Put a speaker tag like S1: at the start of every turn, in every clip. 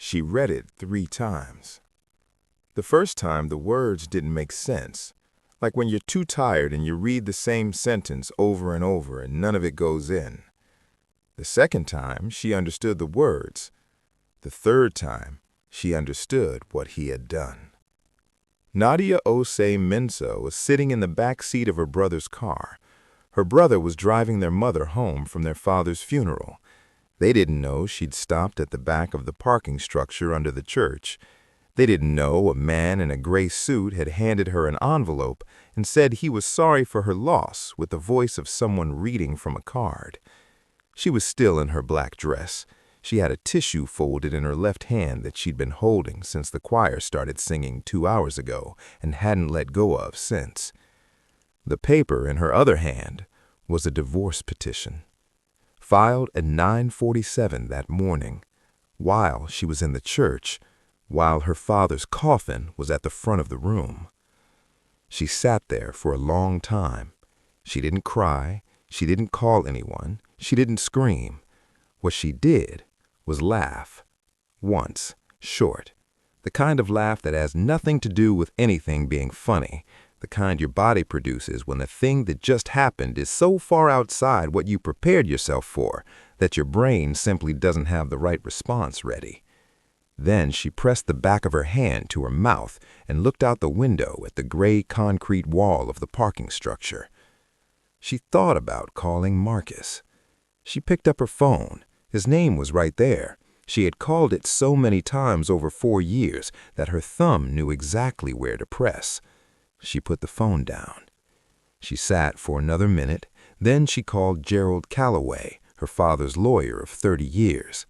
S1: She read it 3 times. The first time, the words didn't make sense, like when you're too tired and you read the same sentence over and over and none of it goes in. The second time, she understood the words. The third time, she understood what he had done. Nadia Osei-Mensah was sitting in the back seat of her brother's car. Her brother was driving their mother home from their father's funeral. They didn't know she'd stopped at the back of the parking structure under the church. They didn't know a man in a gray suit had handed her an envelope and said he was sorry for her loss with the voice of someone reading from a card. She was still in her black dress. She had a tissue folded in her left hand that she'd been holding since the choir started singing 2 hours ago and hadn't let go of since. The paper in her other hand was a divorce petition, filed at 9:47 that morning, while she was in the church, while her father's coffin was at the front of the room. She sat there for a long time. She didn't cry. She didn't call anyone. She didn't scream. What she did was laugh. Once, short. The kind of laugh that has nothing to do with anything being funny. The kind your body produces when the thing that just happened is so far outside what you prepared yourself for that your brain simply doesn't have the right response ready. Then she pressed the back of her hand to her mouth and looked out the window at the gray concrete wall of the parking structure. She thought about calling Marcus. She picked up her phone. His name was right there. She had called it so many times over 4 years that her thumb knew exactly where to press. She put the phone down. She sat for another minute. Then she called Gerald Calloway, her father's lawyer of 30 years.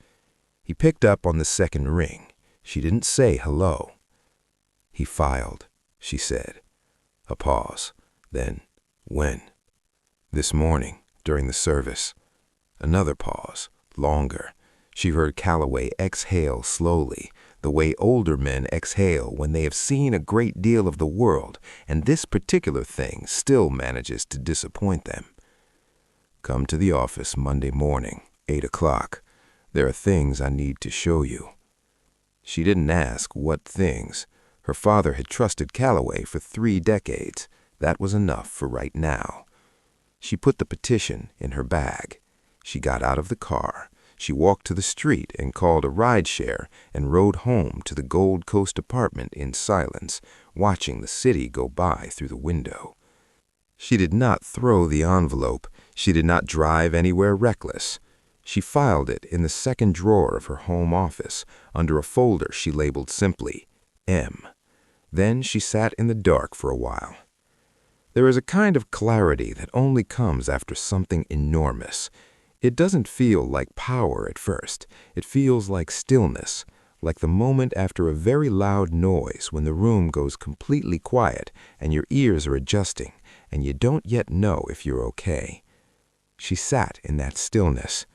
S1: He picked up on the second ring. She didn't say hello. "He filed," she said. A pause. Then, "When?" "This morning, during the service." Another pause. Longer. She heard Calloway exhale slowly, the way older men exhale when they have seen a great deal of the world, and this particular thing still manages to disappoint them. "Come to the office Monday morning, 8 o'clock. There are things I need to show you." She didn't ask what things. Her father had trusted Calloway for 3 decades. That was enough for right now. She put the petition in her bag. She got out of the car. She walked to the street and called a rideshare and rode home to the Gold Coast apartment in silence, watching the city go by through the window. She did not throw the envelope. She did not drive anywhere reckless. She filed it in the second drawer of her home office, under a folder she labeled simply M. Then she sat in the dark for a while. There is a kind of clarity that only comes after something enormous. It doesn't feel like power at first. It feels like stillness, like the moment after a very loud noise when the room goes completely quiet and your ears are adjusting and you don't yet know if you're okay. She sat in that stillness.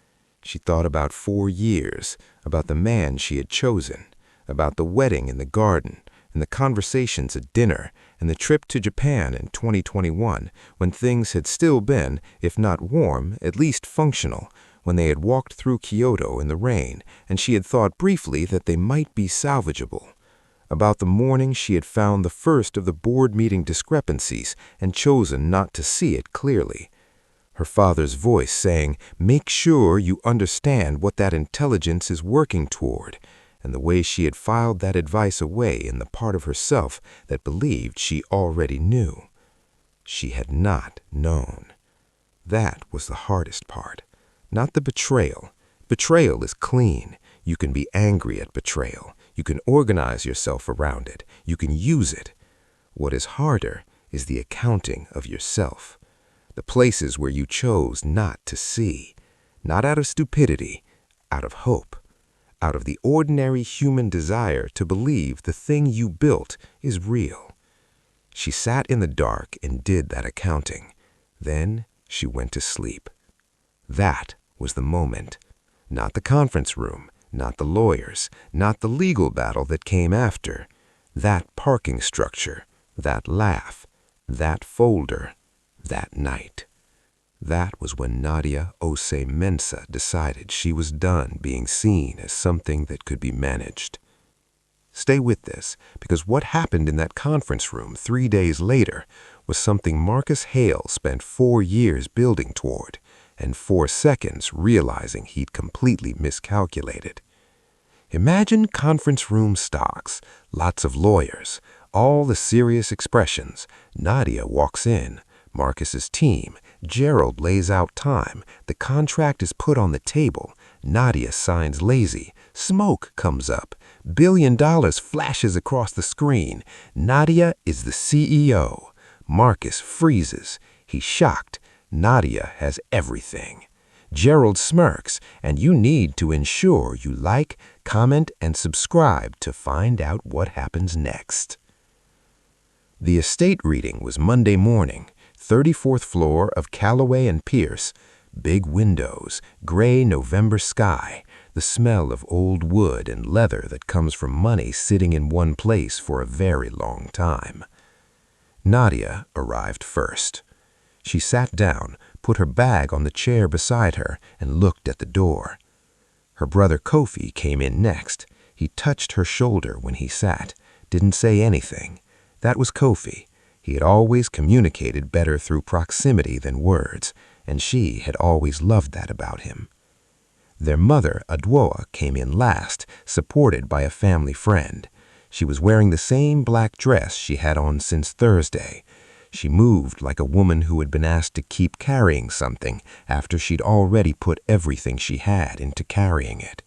S1: She thought about 4 years, about the man she had chosen, about the wedding in the garden, and the conversations at dinner, and the trip to Japan in 2021, when things had still been, if not warm, at least functional, when they had walked through Kyoto in the rain, and she had thought briefly that they might be salvageable. About the morning she had found the first of the board meeting discrepancies and chosen not to see it clearly. Her father's voice saying, "Make sure you understand what that intelligence is working toward," and the way she had filed that advice away in the part of herself that believed she already knew. She had not known. That was the hardest part, not the betrayal. Betrayal is clean. You can be angry at betrayal. You can organize yourself around it. You can use it. What is harder is the accounting of yourself. The places where you chose not to see, not out of stupidity, out of hope, out of the ordinary human desire to believe the thing you built is real. She sat in the dark and did that accounting. Then she went to sleep. That was the moment. Not the conference room, not the lawyers, not the legal battle that came after. That parking structure, that laugh, that folder, that night.
S2: That was when Nadia Osei-Mensah decided she was done being seen as something that could be managed. Stay with this, because what happened in that conference room 3 days later was something Marcus Hale spent 4 years building toward, and 4 seconds realizing he'd completely miscalculated. Imagine conference room stocks, lots of lawyers, all the serious expressions. Nadia walks in, Marcus's team, Gerald lays out time, the contract is put on the table, Nadia signs lazy, smoke comes up, $1 billion flashes across the screen. Nadia is the CEO. Marcus freezes. He's shocked. Nadia has everything. Gerald smirks, and you need to ensure you like, comment, and subscribe to find out what happens next. The estate reading was Monday morning, 34th floor of Callaway and Pierce. Big windows, gray November sky, the smell of old wood and leather that comes from money sitting in one place for a very long time. Nadia arrived first. She sat down, put her bag on the chair beside her, and looked at the door. Her brother Kofi came in next. He touched her shoulder when he sat, didn't say anything. That was Kofi. He had always communicated better through proximity than words, and she had always loved that about him. Their mother, Adwoa, came in last, supported by a family friend. She was wearing the same black dress she had on since Thursday. She moved like a woman who had been asked to keep carrying something after she'd already put everything she had into carrying it.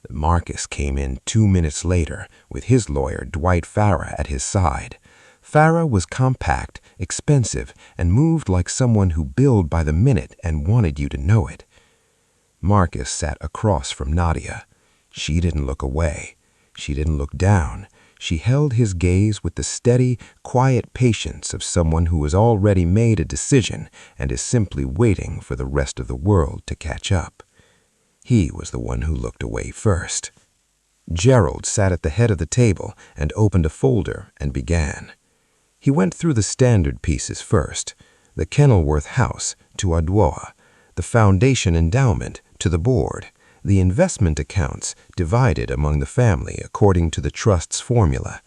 S2: Marcus came in 2 minutes later with his lawyer, Dwight Farah, at his side. Farah was compact, expensive, and moved like someone who billed by the minute and wanted you to know it. Marcus sat across from Nadia. She didn't look away. She didn't look down. She held his gaze with the steady, quiet patience of someone who has already made a decision and is simply waiting for the rest of the world to catch up. He was the one who looked away first. Gerald sat at the head of the table and opened a folder and began. He went through the standard pieces first, the Kenilworth House to Adwoa, the foundation endowment to the board, the investment accounts divided among the family according to the trust's formula.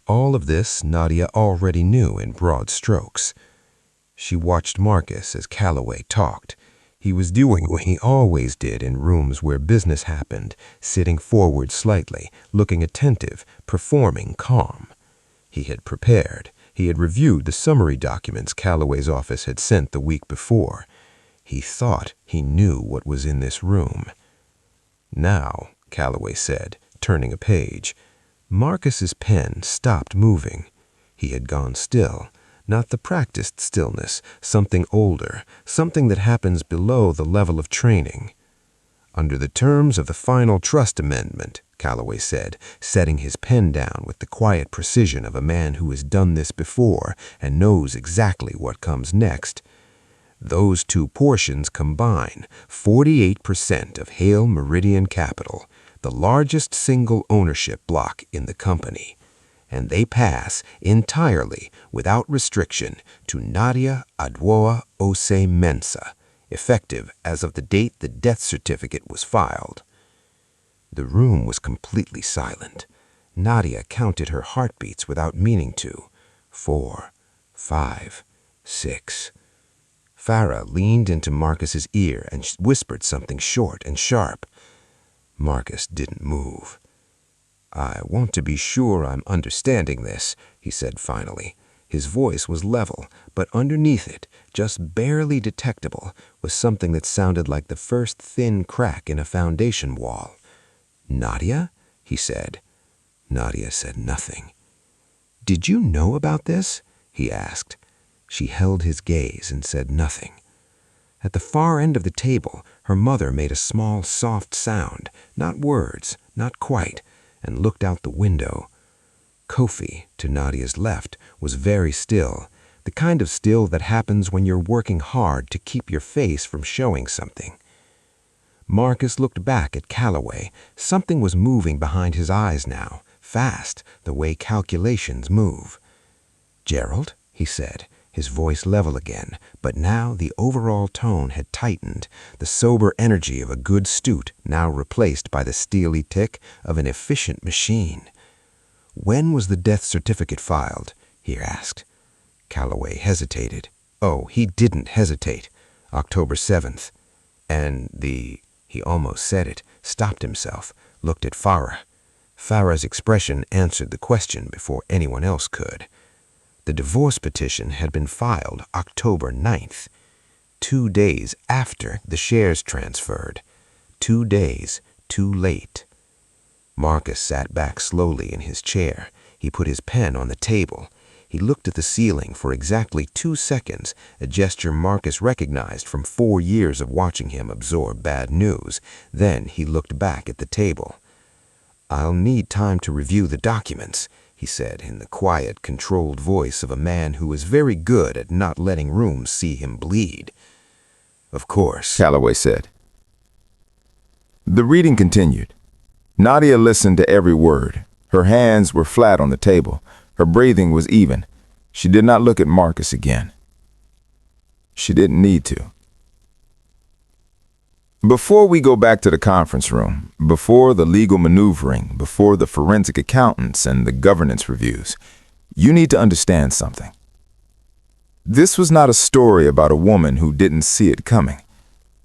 S2: All of this Nadia already knew in broad strokes. She watched Marcus as Callaway talked. He was doing what he always did in rooms where business happened, sitting forward slightly, looking attentive, performing calm. He had prepared. He had reviewed the summary documents Callaway's office had sent the week before. He thought he knew what was in this room. Now, Callaway said, turning a page. Marcus's pen stopped moving. He had gone still, not the practiced stillness, something older, something that happens below the level of training. Under the terms of the final trust amendment, Callaway said, setting his pen down with the quiet precision of a man who has done this before and knows exactly what comes next. Those two portions combine 48% of Hale Meridian Capital, the largest single ownership block in the company, and they pass entirely without restriction to Nadia Adwoa Osei-Mensah, effective as of the date the death certificate was filed. The room was completely silent. Nadia counted her heartbeats without meaning to. 4, 5, 6. Farah leaned into Marcus's ear and whispered something short and sharp. Marcus didn't move. "I want to be sure I'm understanding this," he said finally. His voice was level, but underneath it, just barely detectable, was something that sounded like the first thin crack in a foundation wall. "Nadia?" he said. Nadia said nothing. "Did you know about this?" he asked. She held his gaze and said nothing. At the far end of the table, her mother made a small, soft sound, not words, not quite, and looked out the window. Kofi, to Nadia's left, was very still, the kind of still that happens when you're working hard to keep your face from showing something. Marcus looked back at Callaway. Something was moving behind his eyes now, fast, the way calculations move. "Gerald," he said, his voice level again, but now the overall tone had tightened, the sober energy of a good stewt now replaced by the steely tick of an efficient machine. "When was the death certificate filed?" he asked. Calloway hesitated. Oh, he didn't hesitate. October 7th. And he almost said it, stopped himself, looked at Farah. Farah's expression answered the question before anyone else could. The divorce petition had been filed October 9th, 2 days after the shares transferred. 2 days too late. Marcus sat back slowly in his chair. He put his pen on the table. He looked at the ceiling for exactly 2 seconds, a gesture Marcus recognized from 4 years of watching him absorb bad news. Then he looked back at the table. "I'll need time to review the documents," he said in the quiet, controlled voice of a man who is very good at not letting rooms see him bleed. "Of course,"
S1: Calloway said. The reading continued. Nadia listened to every word. Her hands were flat on the table. Her breathing was even. She did not look at Marcus again. She didn't need to. Before we go back to the conference room, before the legal maneuvering, before the forensic accountants and the governance reviews, you need to understand something. This was not a story about a woman who didn't see it coming.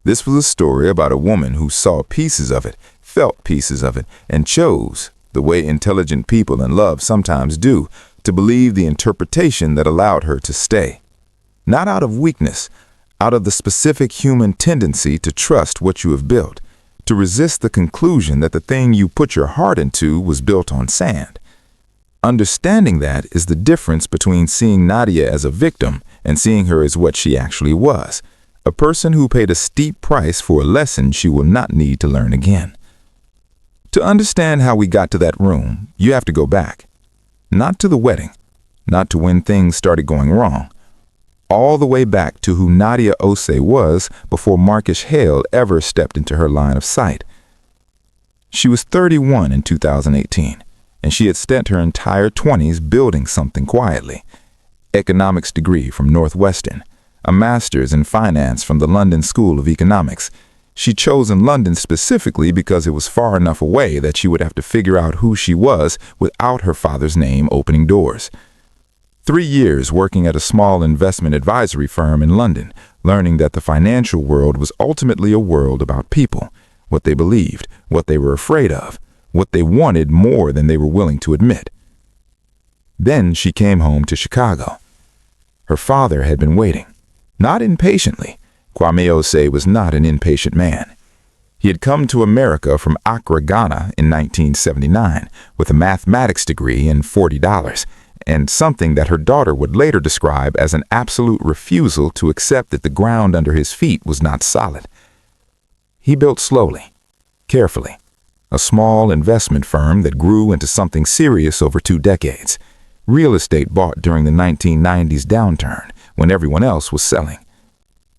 S1: This was a story about a woman who saw pieces of it, felt pieces of it, and chose, the way intelligent people in love sometimes do, to believe the interpretation that allowed her to stay. Not out of weakness, out of the specific human tendency to trust what you have built, to resist the conclusion that the thing you put your heart into was built on sand. Understanding that is the difference between seeing Nadia as a victim and seeing her as what she actually was, a person who paid a steep price for a lesson she will not need to learn again. To understand how we got to that room, you have to go back. Not to the wedding, not to when things started going wrong, all the way back to who Nadia Osei was before Marcus Hale ever stepped into her line of sight. She was 31 in 2018, and she had spent her entire 20s building something quietly. Economics degree from Northwestern, a master's in finance from the London School of Economics. She'd chosen London specifically because it was far enough away that she would have to figure out who she was without her father's name opening doors. 3 years working at a small investment advisory firm in London, learning that the financial world was ultimately a world about people, what they believed, what they were afraid of, what they wanted more than they were willing to admit. Then she came home to Chicago. Her father had been waiting, not impatiently. Kwame Osei was not an impatient man. He had come to America from Accra, Ghana in 1979 with a mathematics degree and $40, and something that her daughter would later describe as an absolute refusal to accept that the ground under his feet was not solid. He built slowly, carefully, a small investment firm that grew into something serious over 2 decades. Real estate bought during the 1990s downturn when everyone else was selling.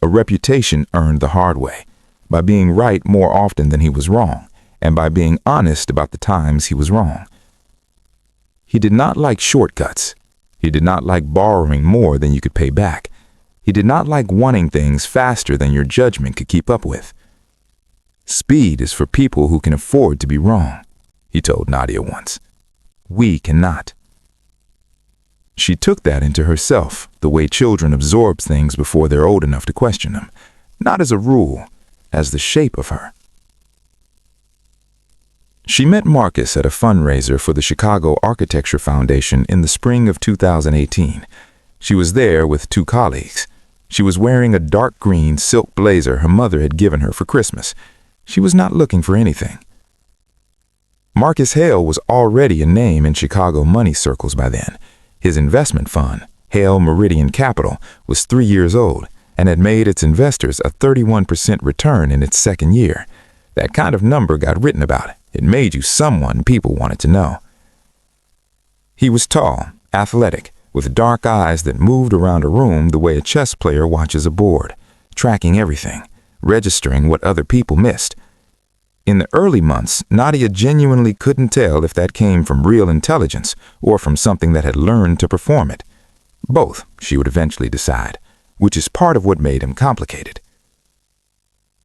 S1: A reputation earned the hard way, by being right more often than he was wrong, and by being honest about the times he was wrong. He did not like shortcuts. He did not like borrowing more than you could pay back. He did not like wanting things faster than your judgment could keep up with. Speed is for people who can afford to be wrong, he told Nadia once. We cannot. She took that into herself, the way children absorb things before they're old enough to question them, not as a rule, as the shape of her. She met Marcus at a fundraiser for the Chicago Architecture Foundation in the spring of 2018. She was there with 2 colleagues. She was wearing a dark green silk blazer her mother had given her for Christmas. She was not looking for anything. Marcus Hale was already a name in Chicago money circles by then. His investment fund, Hale Meridian Capital, was 3 years old and had made its investors a 31% return in its 2nd year. That kind of number got written about it. It made you someone people wanted to know. He was tall, athletic, with dark eyes that moved around a room the way a chess player watches a board, tracking everything, registering what other people missed. In the early months, Nadia genuinely couldn't tell if that came from real intelligence or from something that had learned to perform it. Both, she would eventually decide, which is part of what made him complicated.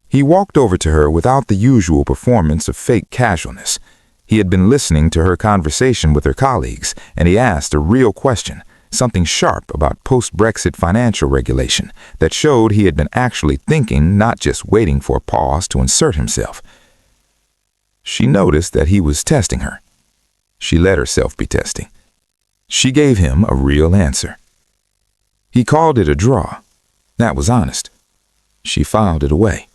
S1: He walked over to her without the usual performance of fake casualness. He had been listening to her conversation with her colleagues, and he asked a real question, something sharp about post-Brexit financial regulation that showed he had been actually thinking, not just waiting for a pause to insert himself. She noticed that he was testing her. She let herself be testing. She gave him a real answer. He called it a draw. That was honest. She filed it away.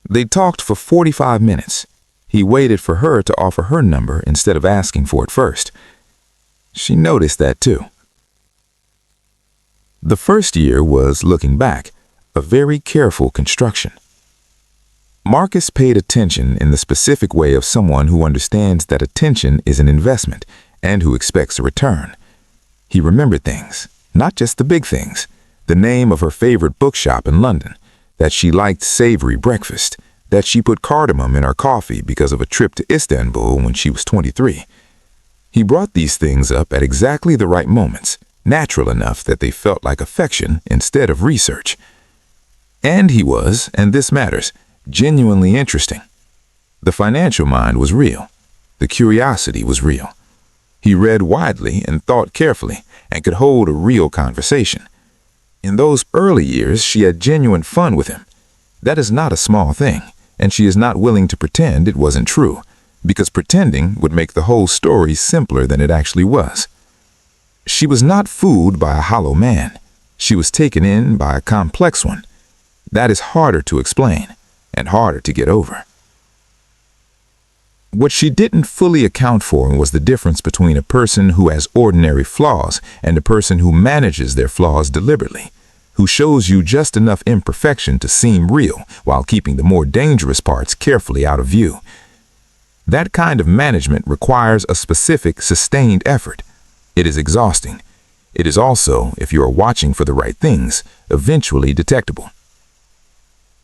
S1: They talked for 45 minutes. He waited for her to offer her number instead of asking for it first. She noticed that too. The first year was, looking back, a very careful construction. Marcus paid attention in the specific way of someone who understands that attention is an investment and who expects a return. He remembered things, not just the big things, the name of her favorite bookshop in London, that she liked savory breakfast, that she put cardamom in her coffee because of a trip to Istanbul when she was 23. He brought these things up at exactly the right moments, natural enough that they felt like affection instead of research. And he was, and this matters, genuinely interesting. The financial mind was real. The curiosity was real. He read widely and thought carefully and could hold a real conversation. In those early years, she had genuine fun with him. That is not a small thing, and she is not willing to pretend it wasn't true, because pretending would make the whole story simpler than it actually was. She was not fooled by a hollow man. She was taken in by a complex one. That is harder to explain and harder to get over. What she didn't fully account for was the difference between a person who has ordinary flaws and a person who manages their flaws deliberately, who shows you just enough imperfection to seem real while keeping the more dangerous parts carefully out of view. That kind of management requires a specific, sustained effort. It is exhausting. It is also, if you are watching for the right things, eventually detectable.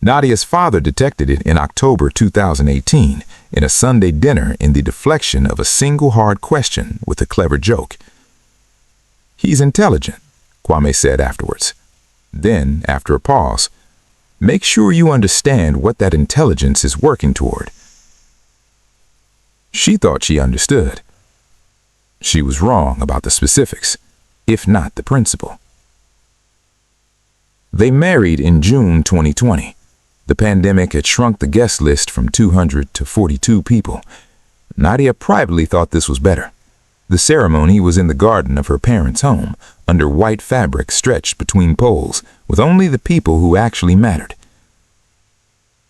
S1: Nadia's father detected it in October 2018 in a Sunday dinner in the deflection of a single hard question with a clever joke. "He's intelligent," Kwame said afterwards. Then, after a pause, "Make sure you understand what that intelligence is working toward." She thought she understood. She was wrong about the specifics, if not the principle. They married in June 2020. The pandemic had shrunk the guest list from 200 to 42 people. Nadia privately thought this was better. The ceremony was in the garden of her parents' home, under white fabric stretched between poles, with only the people who actually mattered.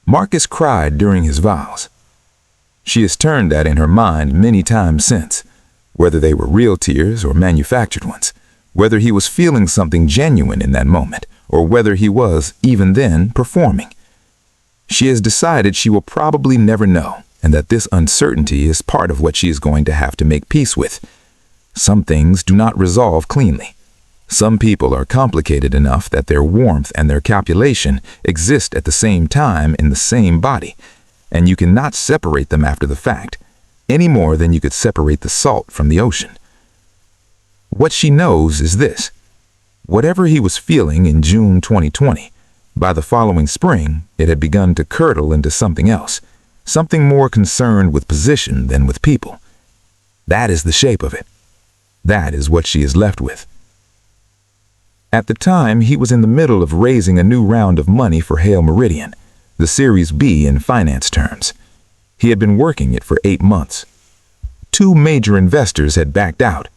S1: Marcus cried during his vows. She has turned that in her mind many times since, whether they were real tears or manufactured ones, whether he was feeling something genuine in that moment, or whether he was, even then, performing. She has decided she will probably never know, and that this uncertainty is part of what she is going to have to make peace with. Some things do not resolve cleanly. Some people are complicated enough that their warmth and their calculation exist at the same time in the same body, and you cannot separate them after the fact, any more than you could separate the salt from the ocean. What she knows is this: whatever he was feeling in June 2020, by the following spring, it had begun to curdle into something else, something more concerned with position than with people. That is the shape of it. That is what she is left with. At the time, he was in the middle of raising a new round of money for Hale Meridian, the Series B in finance terms. He had been working it for 8 months. 2 major investors had backed out.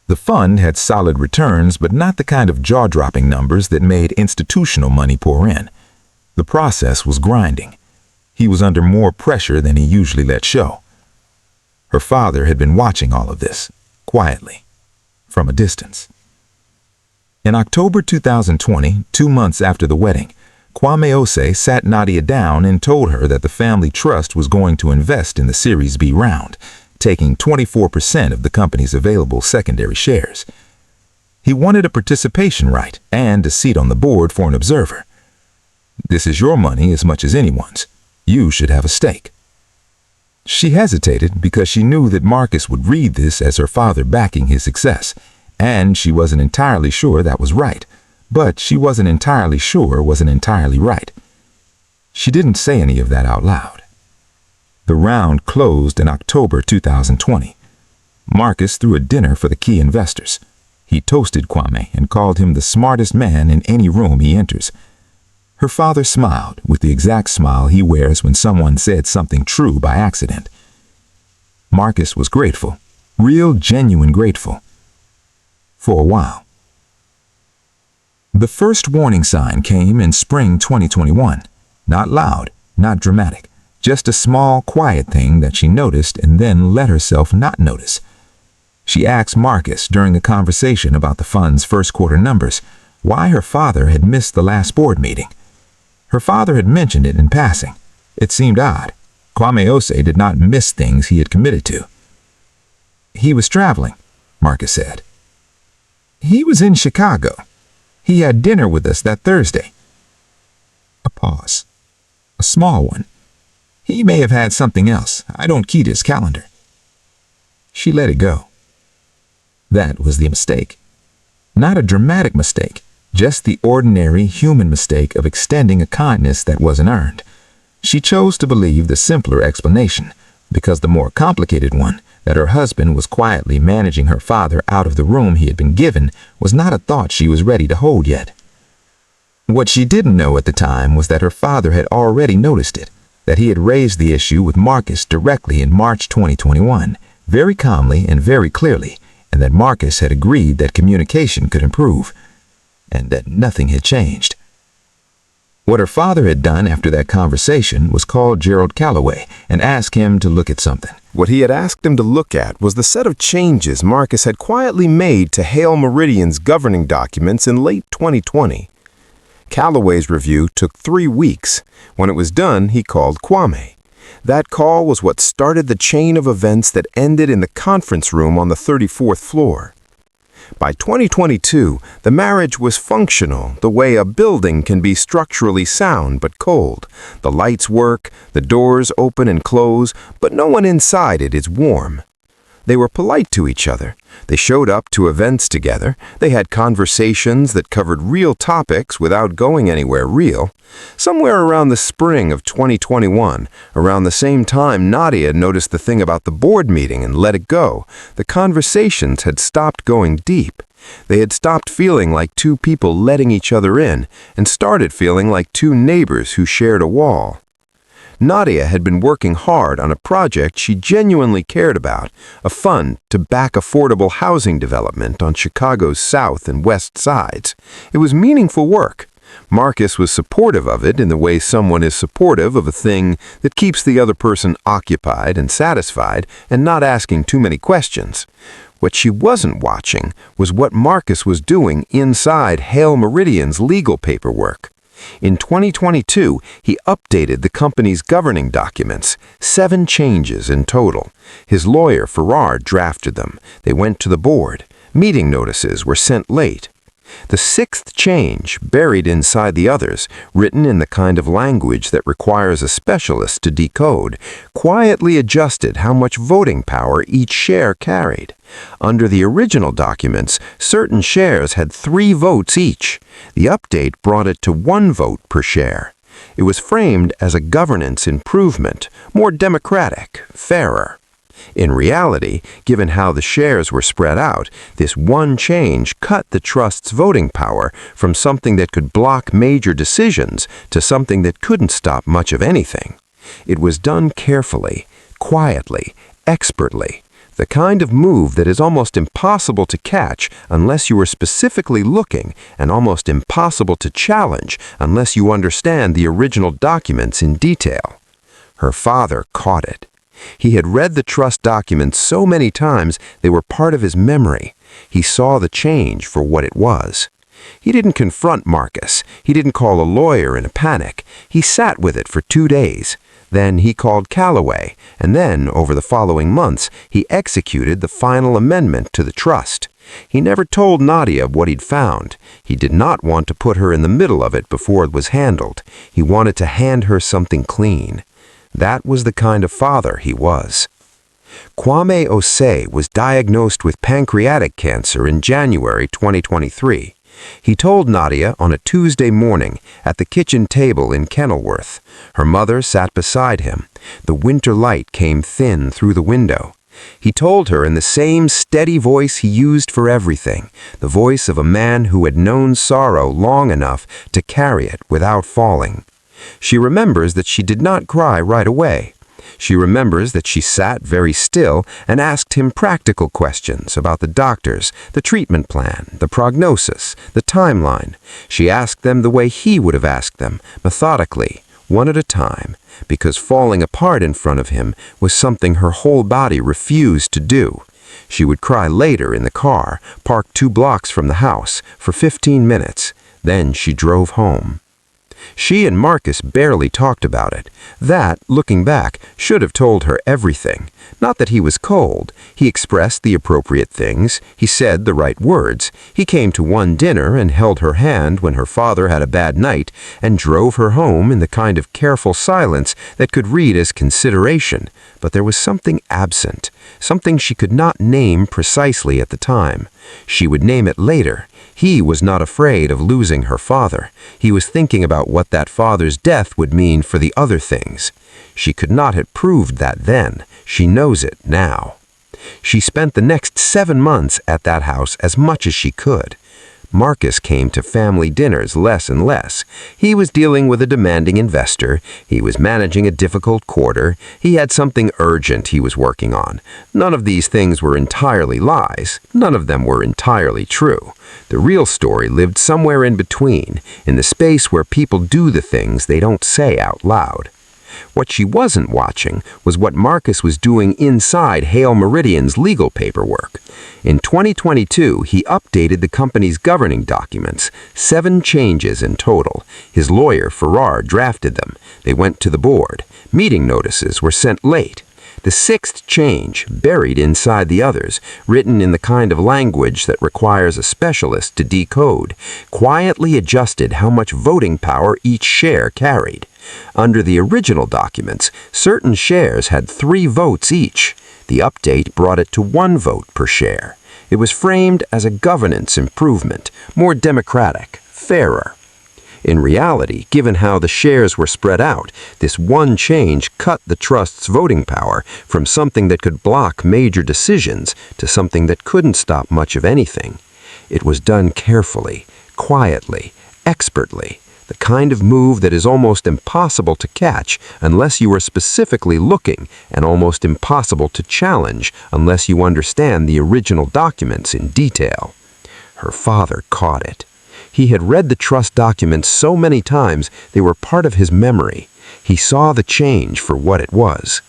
S1: The fund had solid returns, but not the kind of jaw-dropping numbers that made institutional money pour in. The process was grinding. He was under more pressure than he usually let show. Her father had been watching all of this, quietly, from a distance. In October 2020, 2 months after the wedding, Kwame Osei sat Nadia down and told her that the family trust was going to invest in the Series B round, taking 24% of the company's available secondary shares. He wanted a participation right and a seat on the board for an observer. "This is your money as much as anyone's. You should have a stake." She hesitated because she knew that Marcus would read this as her father backing his success, and she wasn't entirely sure that was right, but she wasn't entirely sure wasn't entirely right. She didn't say any of that out loud. The round closed in October 2020. Marcus threw a dinner for the key investors. He toasted Kwame and called him the smartest man in any room he enters. Her father smiled with the exact smile he wears when someone said something true by accident. Marcus was grateful, real genuine grateful. For a while. The first warning sign came in spring 2021. Not loud, not dramatic, just a small, quiet thing that she noticed and then let herself not notice. She asked Marcus during a conversation about the fund's first quarter numbers why her father had missed the last board meeting. Her father had mentioned it in passing. It seemed odd. Kwame Osei did not miss things he had committed to. He was traveling, Marcus said. He was in Chicago. He had dinner with us that Thursday. A pause. A small one. He may have had something else. I don't keep his calendar. She let it go. That was the mistake. Not a dramatic mistake, just the ordinary human mistake of extending a kindness that wasn't earned. She chose to believe the simpler explanation, because the more complicated one, that her husband was quietly managing her father out of the room he had been given, was not a thought she was ready to hold yet. What she didn't know at the time was that her father had already noticed it, that he had raised the issue with Marcus directly in March 2021, very calmly and very clearly, and that Marcus had agreed that communication could improve, and that nothing had changed. What her father had done after that conversation was call Gerald Calloway and ask him to look at something.
S2: What he had asked him to look at was the set of changes Marcus had quietly made to Hale Meridian's governing documents in late 2020. Calloway's review took 3 weeks. When it was done, he called Kwame. That call was what started the chain of events that ended in the conference room on the 34th floor. By 2022, the marriage was functional, the way a building can be structurally sound but cold. The lights work, the doors open and close, but no one inside it is warm. They were polite to each other. They showed up to events together. They had conversations that covered real topics without going anywhere real. Somewhere around the spring of 2021, around the same time Nadia noticed the thing about the board meeting and let it go, the conversations had stopped going deep. They had stopped feeling like two people letting each other in and started feeling like two neighbors who shared a wall. Nadia had been working hard on a project she genuinely cared about, a fund to back affordable housing development on Chicago's south and west sides. It was meaningful work. Marcus was supportive of it in the way someone is supportive of a thing that keeps the other person occupied and satisfied and not asking too many questions. What she wasn't watching was what Marcus was doing inside Hale Meridian's legal paperwork. In 2022, he updated the company's governing documents, 7 changes in total. His lawyer, Farrar, drafted them. They went to the board. Meeting notices were sent late. The 6th change, buried inside the others, written in the kind of language that requires a specialist to decode, quietly adjusted how much voting power each share carried. Under the original documents, certain shares had 3 votes each. The update brought it to 1 vote per share. It was framed as a governance improvement, more democratic, fairer. In reality, given how the shares were spread out, this one change cut the trust's voting power from something that could block major decisions to something that couldn't stop much of anything. It was done carefully, quietly, expertly, the kind of move that is almost impossible to catch unless you are specifically looking and almost impossible to challenge unless you understand the original documents in detail. Her father caught it. He had read the trust documents so many times they were part of his memory. He saw the change for what it was. He didn't confront Marcus. He didn't call a lawyer in a panic. He sat with it for 2 days. Then he called Calloway, and then, over the following months, he executed the final amendment to the trust. He never told Nadia what he'd found. He did not want to put her in the middle of it before it was handled. He wanted to hand her something clean. That was the kind of father he was. Kwame Osei was diagnosed with pancreatic cancer in January 2023. He told Nadia on a Tuesday morning at the kitchen table in Kenilworth. Her mother sat beside him. The winter light came thin through the window. He told her in the same steady voice he used for everything, the voice of a man who had known sorrow long enough to carry it without falling. She remembers that she did not cry right away. She remembers that she sat very still and asked him practical questions about the doctors, the treatment plan, the prognosis, the timeline. She asked them the way he would have asked them, methodically, one at a time, because falling apart in front of him was something her whole body refused to do. She would cry later in the car, parked 2 blocks from the house, for 15 minutes. Then she drove home. She and Marcus barely talked about it. That, looking back, should have told her everything. Not that he was cold. He expressed the appropriate things. He said the right words. He came to one dinner and held her hand when her father had a bad night and drove her home in the kind of careful silence that could read as consideration. But there was something absent, something she could not name precisely at the time. She would name it later. He was not afraid of losing her father. He was thinking about what that father's death would mean for the other things. She could not have proved that then. She knows it now. She spent the next 7 months at that house as much as she could. Marcus came to family dinners less and less. He was dealing with a demanding investor. He was managing a difficult quarter. He had something urgent he was working on. None of these things were entirely lies. None of them were entirely true. The real story lived somewhere in between, in the space where people do the things they don't say out loud. What she wasn't watching was what Marcus was doing inside Hale Meridian's legal paperwork. In 2022, he updated the company's governing documents, 7 changes in total. His lawyer, Farrar, drafted them. They went to the board. Meeting notices were sent late. The 6th change, buried inside the others, written in the kind of language that requires a specialist to decode, quietly adjusted how much voting power each share carried. Under the original documents, certain shares had 3 votes each. The update brought it to 1 vote per share. It was framed as a governance improvement, more democratic, fairer. In reality, given how the shares were spread out, this one change cut the trust's voting power from something that could block major decisions to something that couldn't stop much of anything. It was done carefully, quietly, expertly, the kind of move that is almost impossible to catch unless you are specifically looking, and almost impossible to challenge unless you understand the original documents in detail. Her father caught it. He had read the trust documents so many times they were part of his memory. He saw the change for what it was.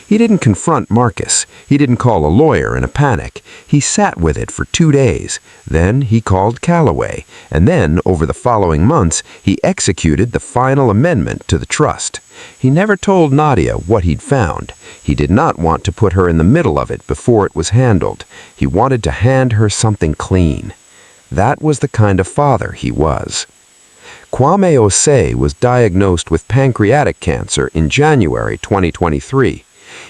S2: He didn't confront Marcus. He didn't call a lawyer in a panic. He sat with it for 2 days. Then he called Callaway. And then, over the following months, he executed the final amendment to the trust. He never told Nadia what he'd found. He did not want to put her in the middle of it before it was handled. He wanted to hand her something clean. That was the kind of father he was. Kwame Osei was diagnosed with pancreatic cancer in January 2023.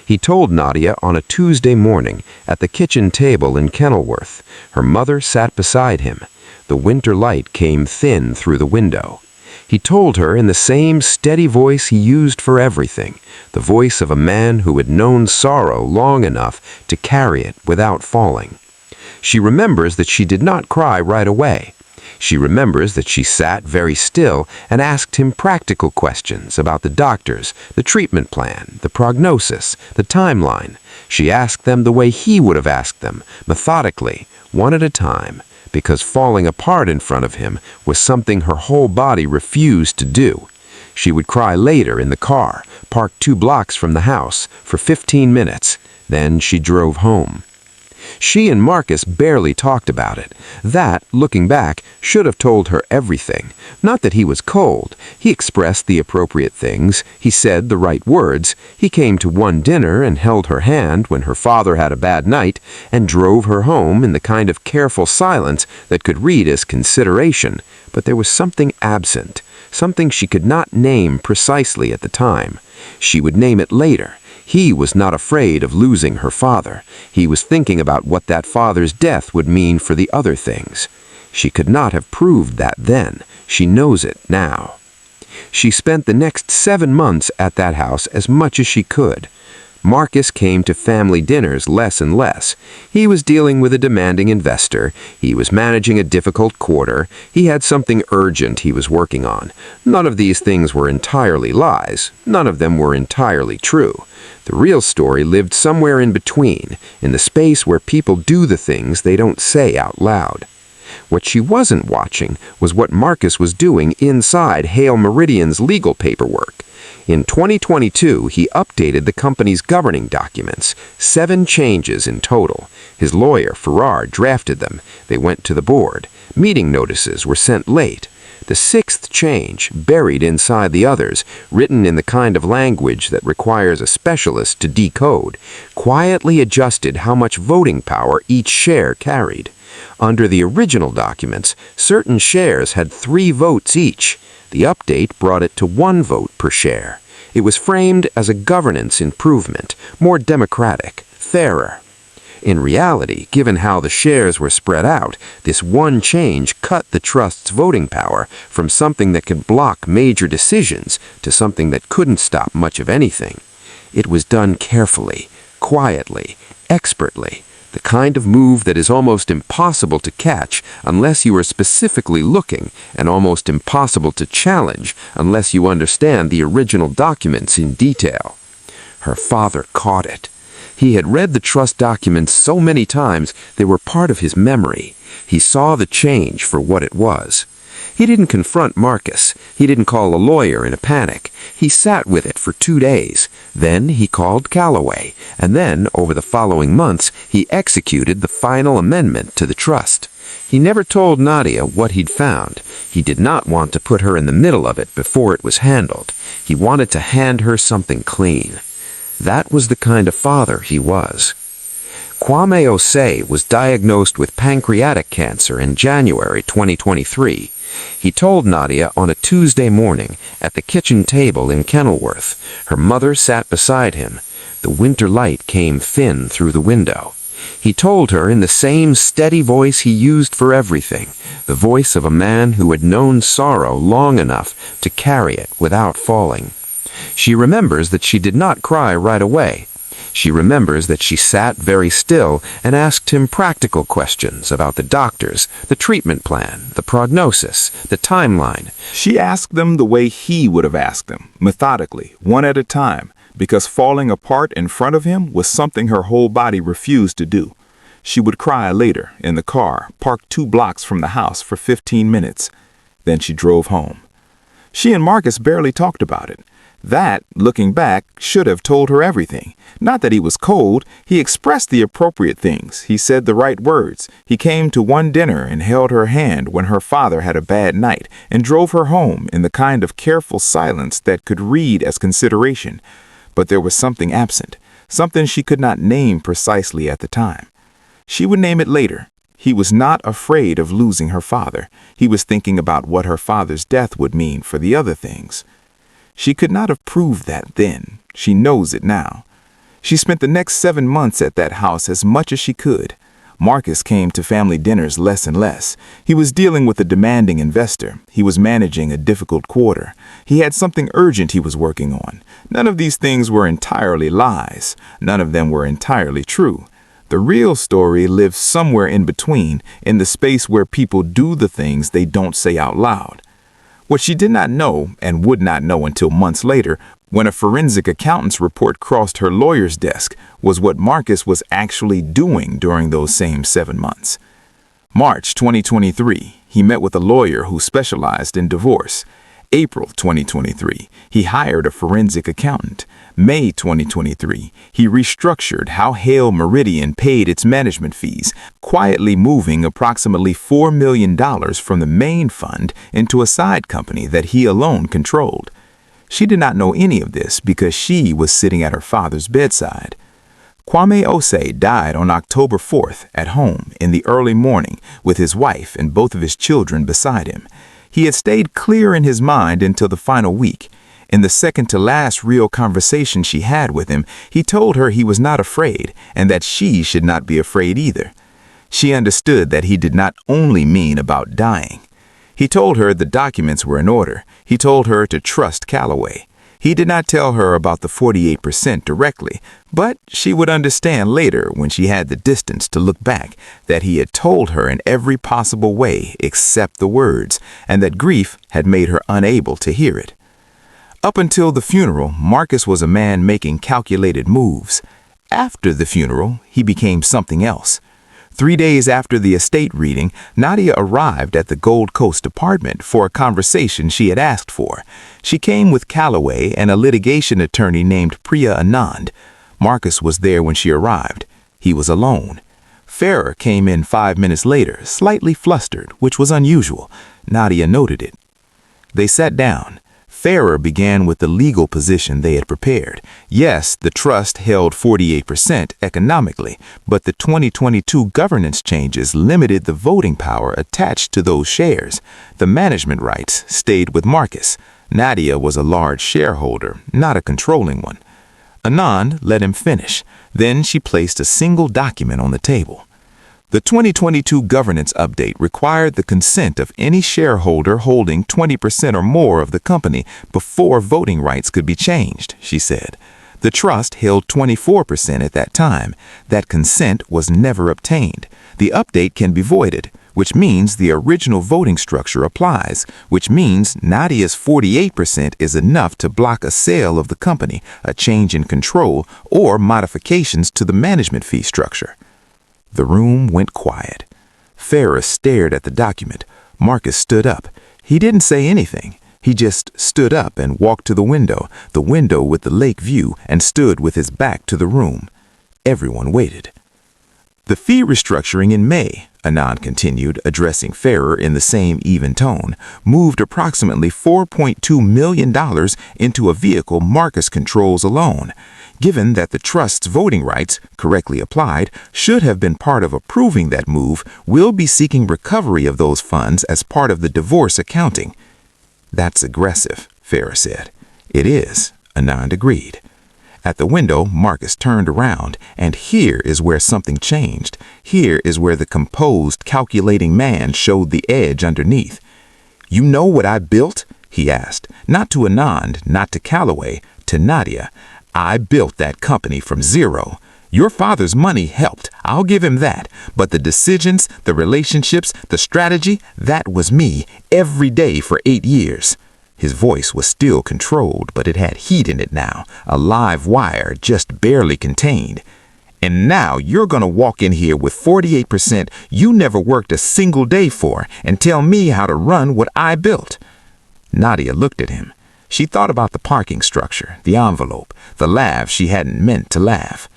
S2: He told Nadia on a Tuesday morning at the kitchen table in Kenilworth. Her mother sat beside him. The winter light came thin through the window. He told her in the same steady voice he used for everything, the voice of a man who had known sorrow long enough to carry it without falling. She remembers that she did not cry right away. She remembers that she sat very still and asked him practical questions about the doctors, the treatment plan, the prognosis, the timeline. She asked them the way he would have asked them, methodically, one at a time, because falling apart in front of him was something her whole body refused to do. She would cry later in the car, parked 2 blocks from the house, for 15 minutes. Then she drove home. She and Marcus barely talked about it. That, looking back, should have told her everything. Not that he was cold. He expressed the appropriate things. He said the right words. He came to one dinner and held her hand when her father had a bad night and drove her home in the kind of careful silence that could read as consideration. But there was something absent, something she could not name precisely at the time. She would name it later. He was not afraid of losing her father. He was thinking about what that father's death would mean for the other things. She could not have proved that then. She knows it now. She spent the next 7 months at that house as much as she could. Marcus came to family dinners less and less. He was dealing with a demanding investor. He was managing a difficult quarter. He had something urgent he was working on. None of these things were entirely lies. None of them were entirely true. The real story lived somewhere in between, in the space where people do the things they don't say out loud. What she wasn't watching was what Marcus was doing inside Hale Meridian's legal paperwork. In 2022, he updated the company's governing documents, 7 changes in total. His lawyer, Farrar, drafted them. They went to the board. Meeting notices were sent late. The 6th change, buried inside the others, written in the kind of language that requires a specialist to decode, quietly adjusted how much voting power each share carried. Under the original documents, certain shares had 3 votes each. The update brought it to 1 vote per share. It was framed as a governance improvement, more democratic, fairer. In reality, given how the shares were spread out, this one change cut the trust's voting power from something that could block major decisions to something that couldn't stop much of anything. It was done carefully, quietly, expertly. The kind of move that is almost impossible to catch unless you are specifically looking, and almost impossible to challenge unless you understand the original documents in detail. Her father caught it. He had read the trust documents so many times they were part of his memory. He saw the change for what it was. He didn't confront Marcus. He didn't call a lawyer in a panic. He sat with it for 2 days. Then he called Calloway. And then, over the following months, he executed the final amendment to the trust. He never told Nadia what he'd found. He did not want to put her in the middle of it before it was handled. He wanted to hand her something clean. That was the kind of father he was. Kwame Osei was diagnosed with pancreatic cancer in January 2023. He told Nadia on a Tuesday morning at the kitchen table in Kenilworth. Her mother sat beside him. The winter light came thin through the window. He told her in the same steady voice he used for everything, the voice of a man who had known sorrow long enough to carry it without falling. She remembers that she did not cry right away. She remembers that she sat very still and asked him practical questions about the doctors, the treatment plan, the prognosis, the timeline.
S1: She asked them the way he would have asked them, methodically, one at a time, because falling apart in front of him was something her whole body refused to do. She would cry later, in the car, parked 2 blocks from the house for 15 minutes. Then she drove home. She and Marcus barely talked about it. That, looking back, should have told her everything. Not that he was cold. He expressed the appropriate things. He said the right words. He came to one dinner and held her hand when her father had a bad night and drove her home in the kind of careful silence that could read as consideration. But there was something absent, something she could not name precisely at the time. She would name it later. He was not afraid of losing her father. He was thinking about what her father's death would mean for the other things. She could not have proved that then. She knows it now. She spent the next 7 months at that house as much as she could. Marcus came to family dinners less and less. He was dealing with a demanding investor. He was managing a difficult quarter. He had something urgent he was working on. None of these things were entirely lies. None of them were entirely true. The real story lives somewhere in between, in the space where people do the things they don't say out loud. What she did not know, and would not know until months later, when a forensic accountant's report crossed her lawyer's desk, was what Marcus was actually doing during those same 7 months. March 2023, he met with a lawyer who specialized in divorce. April 2023, he hired a forensic accountant. May 2023, he restructured how Hale Meridian paid its management fees, quietly moving approximately $4 million from the main fund into a side company that he alone controlled. She did not know any of this because she was sitting at her father's bedside. Kwame Osei died on October 4th at home in the early morning with his wife and both of his children beside him. He had stayed clear in his mind until the final week. In the second-to-last real conversation she had with him, he told her he was not afraid and that she should not be afraid either. She understood that he did not only mean about dying. He told her the documents were in order. He told her to trust Calloway. He did not tell her about the 48% directly, but she would understand later when she had the distance to look back that he had told her in every possible way except the words, and that grief had made her unable to hear it. Up until the funeral, Marcus was a man making calculated moves. After the funeral, he became something else. 3 days after the estate reading, Nadia arrived at the Gold Coast apartment for a conversation she had asked for. She came with Calloway and a litigation attorney named Priya Anand. Marcus was there when she arrived. He was alone. Farrer came in 5 minutes later, slightly flustered, which was unusual. Nadia noted it. They sat down. Farrer began with the legal position they had prepared. Yes, the trust held 48% economically, but the 2022 governance changes limited the voting power attached to those shares. The management rights stayed with Marcus. Nadia was a large shareholder, not a controlling one. Anand let him finish. Then she placed a single document on the table. The 2022 governance update required the consent of any shareholder holding 20% or more of the company before voting rights could be changed, she said. The trust held 24% at that time. That consent was never obtained. The update can be voided, which means the original voting structure applies, which means Nadia's 48% is enough to block a sale of the company, a change in control, or modifications to the management fee structure. The room went quiet. Farrer stared at the document. Marcus stood up. He didn't say anything. He just stood up and walked to the window with the lake view, and stood with his back to the room. Everyone waited. The fee restructuring in May, Anand continued, addressing Farrer in the same even tone, moved approximately $4.2 million into a vehicle Marcus controls alone. Given that the trust's voting rights, correctly applied, should have been part of approving that move, we'll be seeking recovery of those funds as part of the divorce accounting. That's aggressive, Farrer said. It is, Anand agreed. At the window, Marcus turned around, and here is where something changed. Here is where the composed, calculating man showed the edge underneath. You know what I built? He asked. Not to Anand, not to Calloway, to Nadia. I built that company from zero. Your father's money helped, I'll give him that. But the decisions, the relationships, the strategy, that was me, every day for 8 years. His voice was still controlled, but it had heat in it now, a live wire just barely contained. And now you're gonna walk in here with 48% you never worked a single day for and tell me how to run what I built. Nadia looked at him. She thought about the parking structure, the envelope, the laugh she hadn't meant to laugh.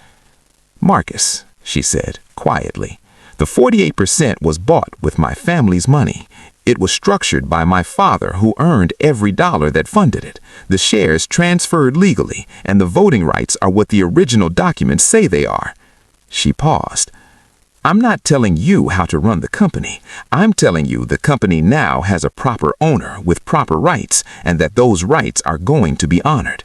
S1: Marcus, she said, quietly, the 48% was bought with my family's money. It was structured by my father, who earned every dollar that funded it. The shares transferred legally, and the voting rights are what the original documents say they are. She paused. I'm not telling you how to run the company. I'm telling you the company now has a proper owner with proper rights, and that those rights are going to be honored.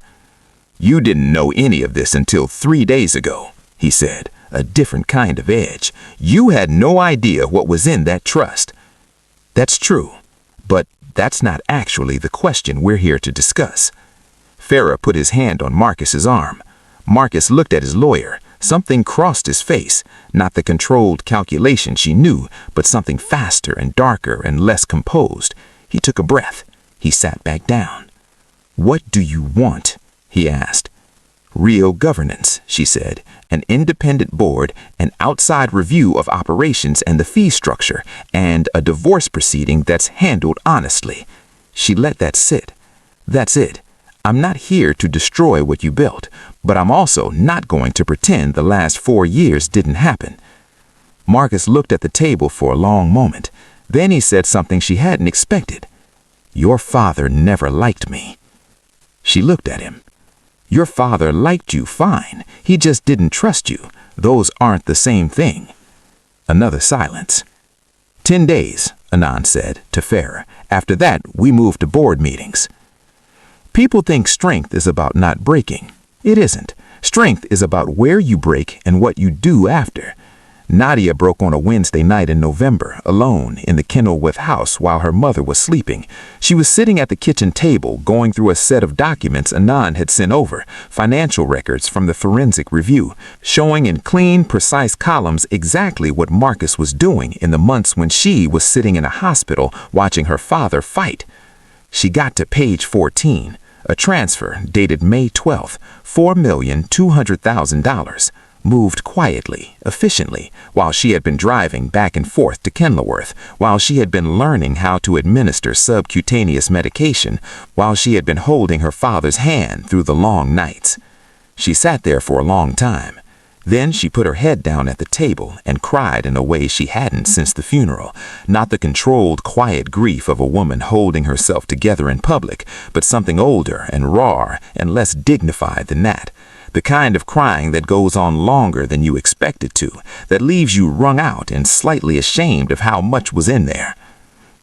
S1: You didn't know any of this until 3 days ago, he said, a different kind of edge. You had no idea what was in that trust. That's true, but that's not actually the question we're here to discuss. Farrer put his hand on Marcus's arm. Marcus looked at his lawyer. Something crossed his face, not the controlled calculation she knew, but something faster and darker and less composed. He took a breath. He sat back down. What do you want? He asked. Real governance, she said, an independent board, an outside review of operations and the fee structure, and a divorce proceeding that's handled honestly. She let that sit. That's it. I'm not here to destroy what you built, but I'm also not going to pretend the last 4 years didn't happen. Marcus looked at the table for a long moment. Then he said something she hadn't expected. Your father never liked me. She looked at him. Your father liked you fine. He just didn't trust you. Those aren't the same thing. Another silence. 10 days, Anand said to Farrer. After that, we moved to board meetings. People think strength is about not breaking. It isn't. Strength is about where you break and what you do after. Nadia broke on a Wednesday night in November, alone, in the Kenilworth house while her mother was sleeping. She was sitting at the kitchen table, going through a set of documents Anand had sent over, financial records from the Forensic Review, showing in clean, precise columns exactly what Marcus was doing in the months when she was sitting in a hospital watching her father fight. She got to page 14, a transfer dated May 12th, $4,200,000. Moved quietly, efficiently, while she had been driving back and forth to Kenilworth, while she had been learning how to administer subcutaneous medication, while she had been holding her father's hand through the long nights. She sat there for a long time. Then she put her head down at the table and cried in a way she hadn't since the funeral, not the controlled, quiet grief of a woman holding herself together in public, but something older and rawer and less dignified than that. The kind of crying that goes on longer than you expect it to, that leaves you wrung out and slightly ashamed of how much was in there.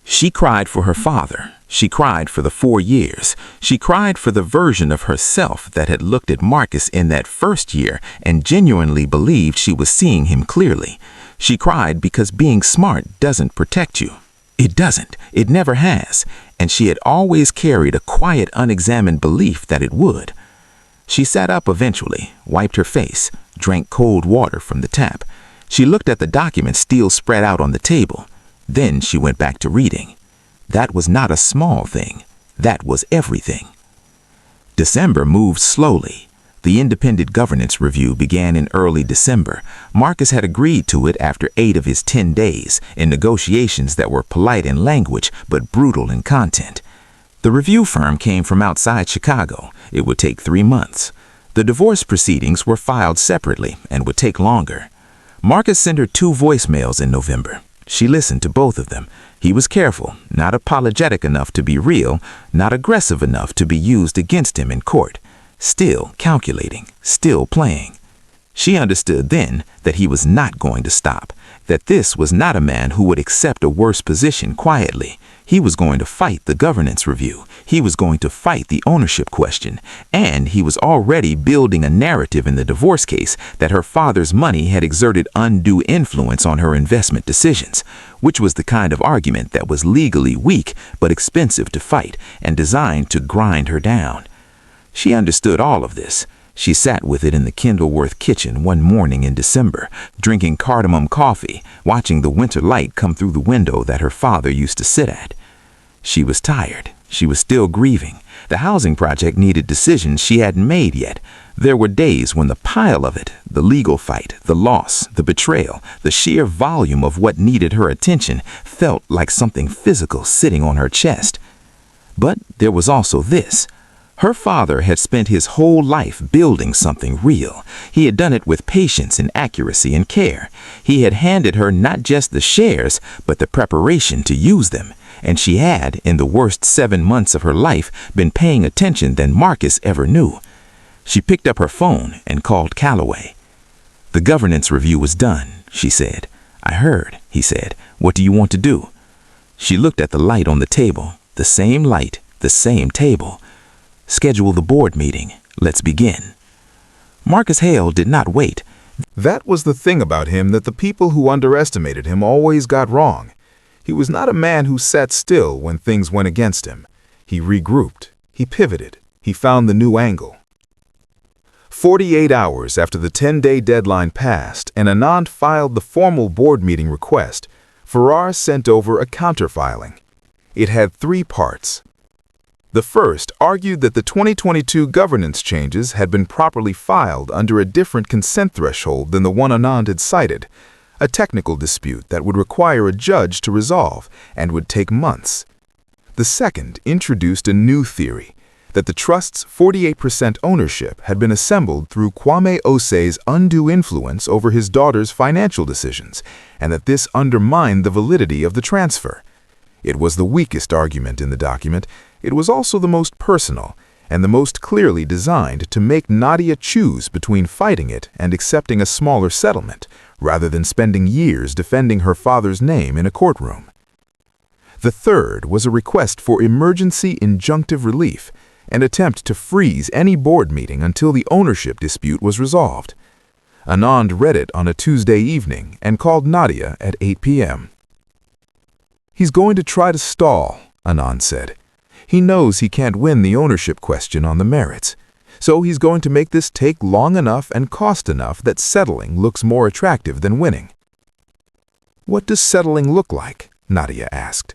S1: She cried for her father. She cried for the 4 years. She cried for the version of herself that had looked at Marcus in that first year and genuinely believed she was seeing him clearly. She cried because being smart doesn't protect you. It doesn't. It never has. And she had always carried a quiet, unexamined belief that it would. She sat up eventually, wiped her face, drank cold water from the tap. She looked at the documents still spread out on the table. Then she went back to reading. That was not a small thing. That was everything. December moved slowly. The independent governance review began in early December. Marcus had agreed to it after 8 of his 10 days, in negotiations that were polite in language but brutal in content. The review firm came from outside Chicago. It would take 3 months. The divorce proceedings were filed separately and would take longer. Marcus sent her 2 voicemails in November. She listened to both of them. He was careful, not apologetic enough to be real, not aggressive enough to be used against him in court. Still calculating, still playing. She understood then that he was not going to stop, that this was not a man who would accept a worse position quietly. He was going to fight the governance review. He was going to fight the ownership question. And he was already building a narrative in the divorce case that her father's money had exerted undue influence on her investment decisions, which was the kind of argument that was legally weak but expensive to fight and designed to grind her down. She understood all of this. She sat with it in the Kenilworth kitchen one morning in December, drinking cardamom coffee, watching the winter light come through the window that her father used to sit at. She was tired. She was still grieving. The housing project needed decisions she hadn't made yet. There were days when the pile of it, the legal fight, the loss, the betrayal, the sheer volume of what needed her attention felt like something physical sitting on her chest. But there was also this. Her father had spent his whole life building something real. He had done it with patience and accuracy and care. He had handed her not just the shares, but the preparation to use them. And she had, in the worst 7 months of her life, been paying attention than Marcus ever knew. She picked up her phone and called Calloway. "The governance review was done," she said. "I heard," he said. "What do you want to do?" She looked at the light on the table. The same light, the same table. "Schedule the board meeting. Let's begin." Marcus Hale did not wait.
S3: That was the thing about him that the people who underestimated him always got wrong. He was not a man who sat still when things went against him. He regrouped. He pivoted. He found the new angle. 48 hours after the 10-day deadline passed and Anand filed the formal board meeting request, Farrar sent over a counterfiling. It had 3 parts. The first argued that the 2022 governance changes had been properly filed under a different consent threshold than the one Anand had cited, a technical dispute that would require a judge to resolve and would take months. The second introduced a new theory, that the trust's 48% ownership had been assembled through Kwame Osei's undue influence over his daughter's financial decisions, and that this undermined the validity of the transfer. It was the weakest argument in the document. It was also the most personal, and the most clearly designed to make Nadia choose between fighting it and accepting a smaller settlement, rather than spending years defending her father's name in a courtroom. The third was a request for emergency injunctive relief, an attempt to freeze any board meeting until the ownership dispute was resolved. Anand read it on a Tuesday evening and called Nadia at 8 p.m. "He's going to try to stall," Anand said. "He knows he can't win the ownership question on the merits, so he's going to make this take long enough and cost enough that settling looks more attractive than winning." "What does settling look like?" Nadia asked.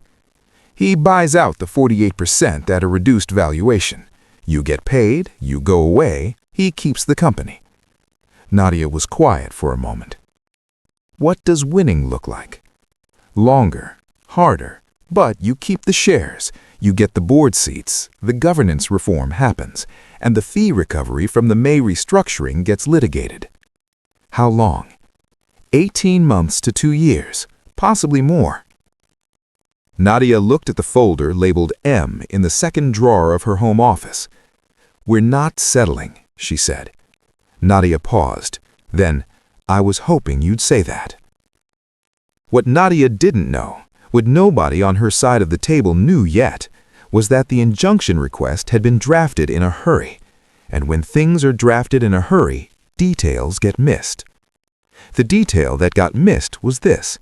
S3: "He buys out the 48% at a reduced valuation. You get paid, you go away, he keeps the company." Nadia was quiet for a moment. "What does winning look like?" "Longer, harder, but you keep the shares, you get the board seats, the governance reform happens, and the fee recovery from the May restructuring gets litigated." "How long?" 18 months to 2 years, possibly more. Nadia looked at the folder labeled M in the second drawer of her home office. "We're not settling," she said. Nadia paused. Then, "I was hoping you'd say that." What Nadia didn't know, what nobody on her side of the table knew yet, was that the injunction request had been drafted in a hurry, and when things are drafted in a hurry, details get missed. The detail that got missed was this.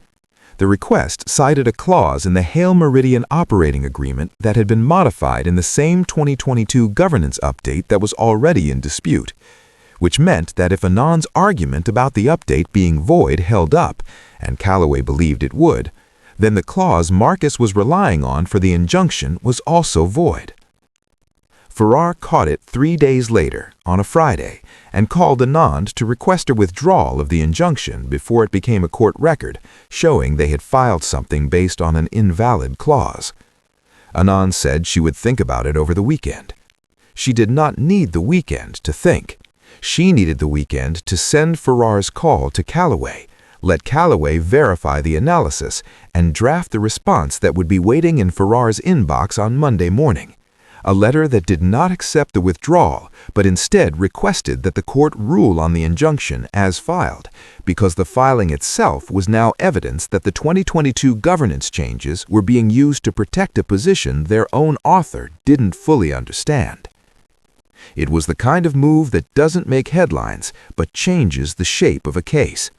S3: The request cited a clause in the Hale Meridian Operating Agreement that had been modified in the same 2022 governance update that was already in dispute, which meant that if Anand's argument about the update being void held up, and Callaway believed it would, then the clause Marcus was relying on for the injunction was also void. Farrar caught it 3 days later, on a Friday, and called Anand to request a withdrawal of the injunction before it became a court record, showing they had filed something based on an invalid clause. Anand said she would think about it over the weekend. She did not need the weekend to think. She needed the weekend to send Farrar's call to Callaway, let Callaway verify the analysis, and draft the response that would be waiting in Farrar's inbox on Monday morning. A letter that did not accept the withdrawal, but instead requested that the court rule on the injunction as filed, because the filing itself was now evidence that the 2022 governance changes were being used to protect a position their own author didn't fully understand. It was the kind of move that doesn't make headlines, but changes the shape of a case.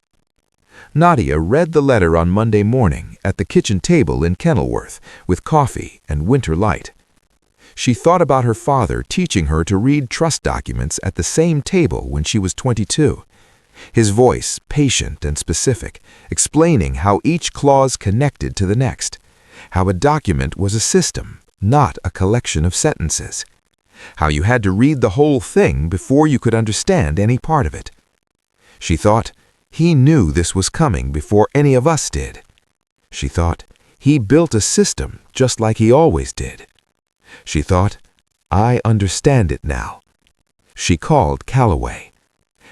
S3: Nadia read the letter on Monday morning at the kitchen table in Kenilworth, with coffee and winter light. She thought about her father teaching her to read trust documents at the same table when she was 22. His voice, patient and specific, explaining how each clause connected to the next, how a document was a system, not a collection of sentences, how you had to read the whole thing before you could understand any part of it. She thought, he knew this was coming before any of us did. She thought, he built a system just like he always did. She thought, I understand it now. She called Callaway.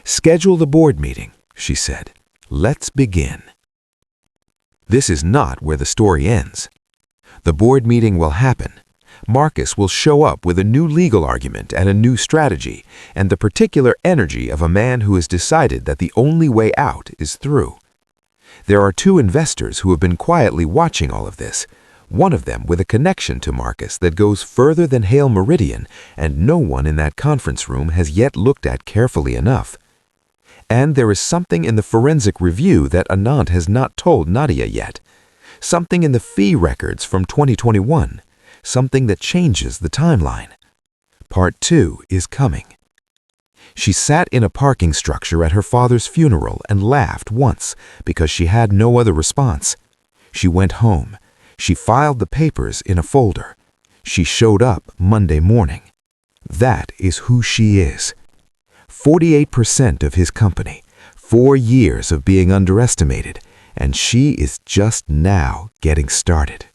S3: "Schedule the board meeting," she said. "Let's begin." This is not where the story ends. The board meeting will happen. Marcus will show up with a new legal argument and a new strategy, and the particular energy of a man who has decided that the only way out is through. There are 2 investors who have been quietly watching all of this, one of them with a connection to Marcus that goes further than Hale Meridian, and no one in that conference room has yet looked at carefully enough. And there is something in the forensic review that Anand has not told Nadia yet, something in the fee records from 2021, something that changes the timeline. Part 2 is coming. She sat in a parking structure at her father's funeral and laughed once because she had no other response. She went home. She filed the papers in a folder. She showed up Monday morning. That is who she is. 48% of his company, 4 years of being underestimated, and she is just now getting started.